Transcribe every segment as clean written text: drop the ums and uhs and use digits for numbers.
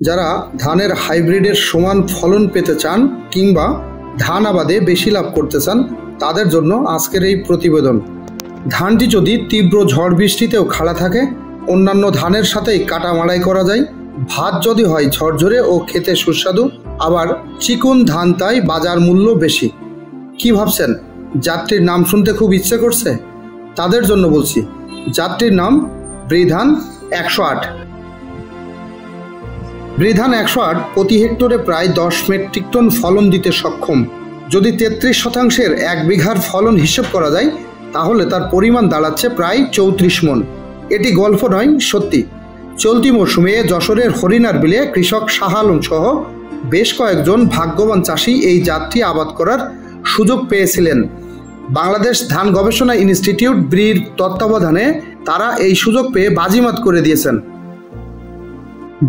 যারা ধানের হাইব্রিডের সমান ফলন পেতে চান কিংবা ধান আবাদে বেশি লাভ করতে চান তাদের জন্য আজকের এই প্রতিবেদন। ধানটি যদি তীব্র ঝড় বৃষ্টিতেও খাড়া থাকে, অন্যান্য ধানের সাথেই কাটা মাড়াই করা যায়, ভাত যদি হয় ঝরঝরে ও খেতে সুস্বাদু, আবার চিকন ধান তাই বাজার মূল্য বেশি। কি ভাবছেন জাতটির নাম শুনতে খুব ইচ্ছে করছে? তাদের জন্য বলছি, জাতটির নাম বৃধান 108। বৃধান 108 প্রতি হেক্টরে প্রায় 10 মেট্রিক টন ফলন দিতে সক্ষম। যদি 33% 1 বিঘার ফলন হিসেব করা যায় তাহলে তার পরিমাণ দাঁড়াচ্ছে প্রায় 34 মণ। এটি গল্প নয়, সত্যি। চলতি মৌসুমে যশোরের হরিণার বিলে কৃষক শাহ আলম সহ বেশ কয়েকজন ভাগ্যবান চাষি এই জাতটি আবাদ করার সুযোগ পেয়েছিলেন। বাংলাদেশ ধান গবেষণা ইনস্টিটিউট ব্রির তত্ত্বাবধানে তারা এই সুযোগ পেয়ে বাজিমাত করে দিয়েছেন।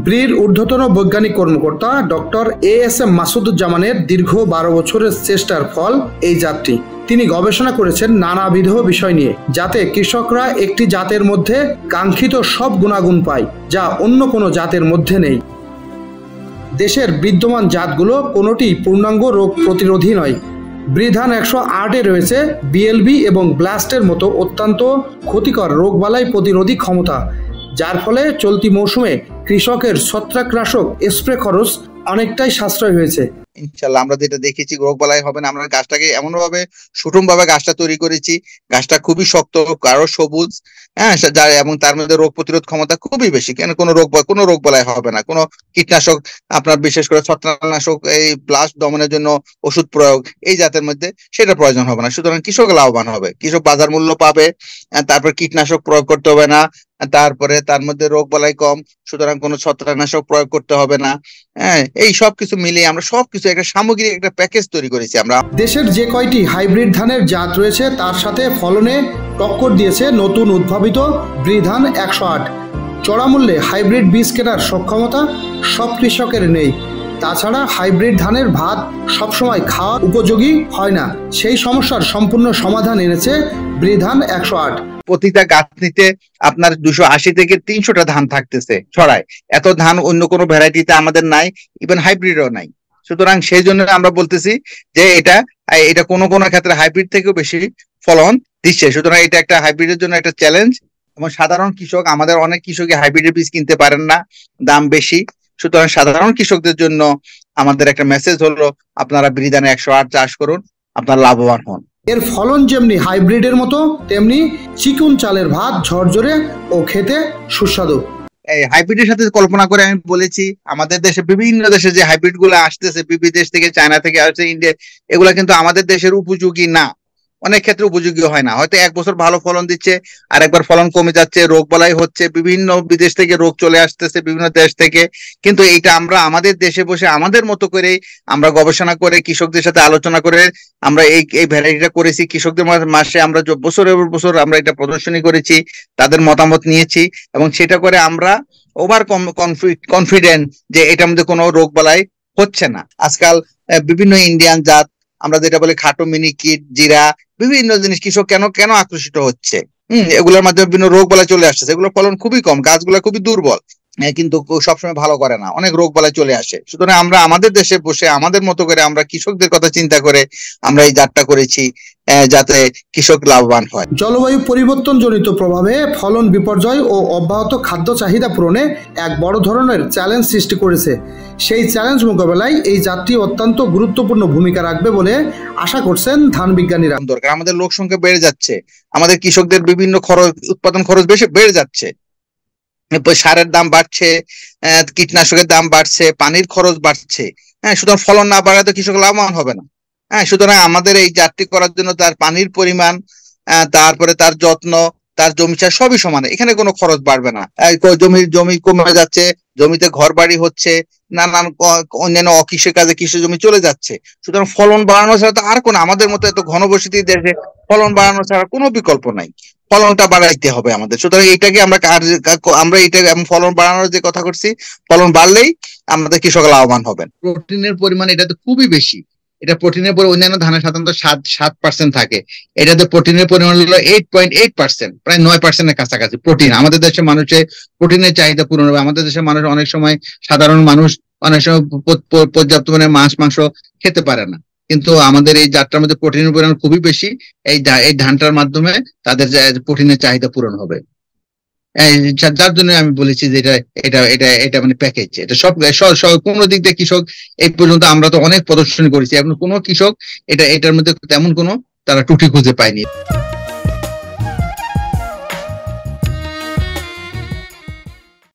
ব্রির ঊর্ধ্বতন বৈজ্ঞানিক কর্মকর্তা ডক্টর ASM মাসুদুজ্জামানের দীর্ঘ 12 বছরের চেষ্টার ফল এই জাতটি। তিনি গবেষণা করেছেন নানাবিধ বিষয় নিয়ে, যাতে কৃষকরা একটি জাতের মধ্যে কাঙ্ক্ষিত সব গুণাগুণ পায় যা অন্য কোনো জাতের মধ্যে নেই। দেশের বিদ্যমান জাতগুলো কোনোটি পূর্ণাঙ্গ রোগ প্রতিরোধী নয়। বৃধান 108-এ রয়েছে BLB এবং ব্লাস্টের মতো অত্যন্ত ক্ষতিকর রোগবালাই প্রতিরোধী ক্ষমতা, যার ফলে চলতি মৌসুমে কৃষকের ছত্রাকনাশক স্প্রে খরচ অনেকটাই সাশ্রয় হয়েছে। ইনশাল্লাহ আমরা যেটা দেখেছি রোগবালাই হবে না। আমরা গাছটাকে এমন ভাবে সুষম ভাবে গাছটা তৈরি করেছি, গাছটা খুবই শক্ত, আরো সবুজ, এবং তার মধ্যে রোগ প্রতিরোধ ক্ষমতা খুবই বেশি। কেন কোনো রোগ বালাই হবে না। কোনো কীটনাশক, আপনার বিশেষ করে ছত্রাকনাশক, এই ব্লাস্ট দমনের জন্য ওষুধ প্রয়োগ এই জাতের মধ্যে সেটা প্রয়োজন হবে না। সুতরাং কৃষক লাভবান হবে, কৃষক বাজার মূল্য পাবে, তারপর কীটনাশক প্রয়োগ করতে হবে না, তারপরে তার মধ্যে রোগ বালাই কম, সুতরাং কোনো ছত্রাকনাশক প্রয়োগ করতে হবে না। এই সব কিছু মিলিয়ে আমরা সবকিছু একটা সামগ্রিক একটা প্যাকেজ তৈরি করেছি। আমরা দেশের যে কয়টি হাইব্রিড ধানের জাত রয়েছে তার সাথে ফলনে টক্কর দিয়েছে নতুন উদ্ভাবিত বৃধান 108। চড়া মূল্যে হাইব্রিড বীজ কেনার সক্ষমতা সব কৃষকের নেই। তাছাড়া হাইব্রিড ধানের ভাত সবসময় খাওয়ার উপযোগী হয় না, সেই সমস্যার সম্পূর্ণ সমাধান এনেছে বৃধান 108। প্রতিটা গাছনিতে আপনার 280 থেকে 300টা ধান থাকতেছে ছড়ায়। এত ধান অন্য কোনো ভ্যারাইটিতে আমাদের নাই, ইভেন হাইব্রিডও নাই। সুতরাং সেই জন্য আমরা বলতেছি যে এটা কোনো ক্ষেত্রে হাইব্রিড থেকেও বেশি ফলন দিচ্ছে। সুতরাং এটা একটা হাইব্রিডের জন্য একটা চ্যালেঞ্জ। এবং সাধারণ কৃষক, আমাদের অনেক কৃষকই হাইব্রিডের বীজ কিনতে পারেন না, দাম বেশি। সুতরাং সাধারণ কৃষকদের জন্য আমাদের একটা মেসেজ হলো, আপনারা বৃধান 108 চাষ করুন, আপনারা লাভবান হন। এর ফলন যেমনি হাইব্রিডের মতো, তেমনি চিকন চালের ভাত ঝরঝরে ও খেতে সুস্বাদু। এই হাইব্রিডের সাথে কল্পনা করে আমি বলেছি, আমাদের দেশে বিভিন্ন দেশে যে হাইব্রিড গুলো আসতেছে, বিদেশ থেকে, চায়না থেকে আসছে, ইন্ডিয়া, এগুলা কিন্তু আমাদের দেশের উপযোগী না। অনেক ক্ষেত্রে উপযোগী হয় না। হয়তো 1 বছর ভালো ফলন দিচ্ছে, আর একবার ফলন কমে যাচ্ছে, রোগ বালাই হচ্ছে, বিভিন্ন বিদেশ থেকে রোগ চলে আসতেছে, বিভিন্ন দেশ থেকে। কিন্তু এটা আমরা আমাদের দেশে বসে আমাদের মতো করে আমরা গবেষণা করে কৃষকদের সাথে আলোচনা করে আমরা এই ভ্যারাইটিটা করেছি। কৃষকদের মাসে আমরা বছরের বছর আমরা এটা প্রদর্শনী করেছি, তাদের মতামত নিয়েছি, এবং সেটা করে আমরা ওভার কনফিডেন্ট যে এটার মধ্যে কোনো রোগ বালাই হচ্ছে না। আজকাল বিভিন্ন ইন্ডিয়ান জাত, আমরা যেটা বলি খাটো, মিনি কিট, জিরা, বিভিন্ন জিনিস কৃষক কেন আকর্ষিত হচ্ছে। এগুলোর মাধ্যমে বিভিন্ন রোগ বালাই চলে আসছে। এগুলো ফলন খুবই কম, গাছগুলা খুবই দুর্বল, কিন্তু সবসময় ভালো করে না, অনেক রোগ বালাই চলে আসে। সুতরাং আমরা আমাদের দেশে বসে আমাদের মতো করে আমরা কৃষকদের কথা চিন্তা করে আমরা এই জাতটা করেছি, যাতে কৃষক লাভবান হয়। জলবায়ু পরিবর্তন জনিত প্রভাবে ফলন বিপর্যয় ও অব্যাহত খাদ্য চাহিদা পূরণে এক বড় ধরনের চ্যালেঞ্জ সৃষ্টি করেছে। সেই চ্যালেঞ্জ মোকাবেলায় এই জাতটি অত্যন্ত গুরুত্বপূর্ণ ভূমিকা রাখবে বলে আশা করছেন ধান বিজ্ঞানীরা। দরকার, আমাদের লোক সংখ্যা বেড়ে যাচ্ছে, আমাদের কৃষকদের বিভিন্ন উৎপাদন খরচ বেশি বেড়ে যাচ্ছে, সারের দাম বাড়ছে, কীটনাশকের দাম বাড়ছে, পানির খরচ বাড়ছে। সুতরাং ফলন না বাড়ালে তো কৃষক লাভবান হবে না। সুতরাং আমাদের এই জাতটি করার জন্য তার পানির পরিমাণ, তারপরে তার যত্ন, তার জমি চাষ সবই সমান, এখানে কোনো খরচ বাড়বে না। জমি কমে যাচ্ছে, জমিতে ঘর বাড়ি হচ্ছে, নানান অন্যান্য অকৃষি কাজে কৃষি জমি চলে যাচ্ছে। সুতরাং ফলন বাড়ানো ছাড়া তো আর কোনো, আমাদের মতো এত ঘনবসতি দেশে ফলন বাড়ানো ছাড়া কোনো বিকল্প নাই, ফলনটা বাড়াইতে হবে আমাদের। সুতরাং এইটাকে আমরা এইটাকে ফলন বাড়ানোর যে কথা করছি, ফলন বাড়লেই আমাদের কৃষক লাভবান হবেন। প্রোটিনের পরিমাণ এটা তো খুবই বেশি, এটা প্রোটিনের পরে অন্যান্য ধানে সাধারণত 7% থাকে, এটাতে প্রোটিনের পরিমাণ হলো 8.8%, প্রায় 9%-এর কাছাকাছি প্রোটিন। আমাদের দেশে মানুষের প্রোটিনের চাহিদা পূরণ হবে। আমাদের দেশের মানুষ অনেক সময়, সাধারণ মানুষ অনেক সময় পর্যাপ্ত পরিমাণে মাছ মাংস খেতে পারে না, কিন্তু আমাদের এই জাতটার মধ্যে প্রোটিনের পরিমাণ খুবই বেশি। এই ধানটার মাধ্যমে তাদের প্রোটিনের চাহিদা পূরণ হবে। যার জন্য আমি বলেছি যে এটা মানে প্যাকেজ, এটা সব কোনো দিক দিয়ে কৃষক এই পর্যন্ত, আমরা তো অনেক প্রদর্শনী করেছি, এখন কোনো কৃষক এটার মধ্যে তেমন কোনো তারা ত্রুটি খুঁজে পায়নি।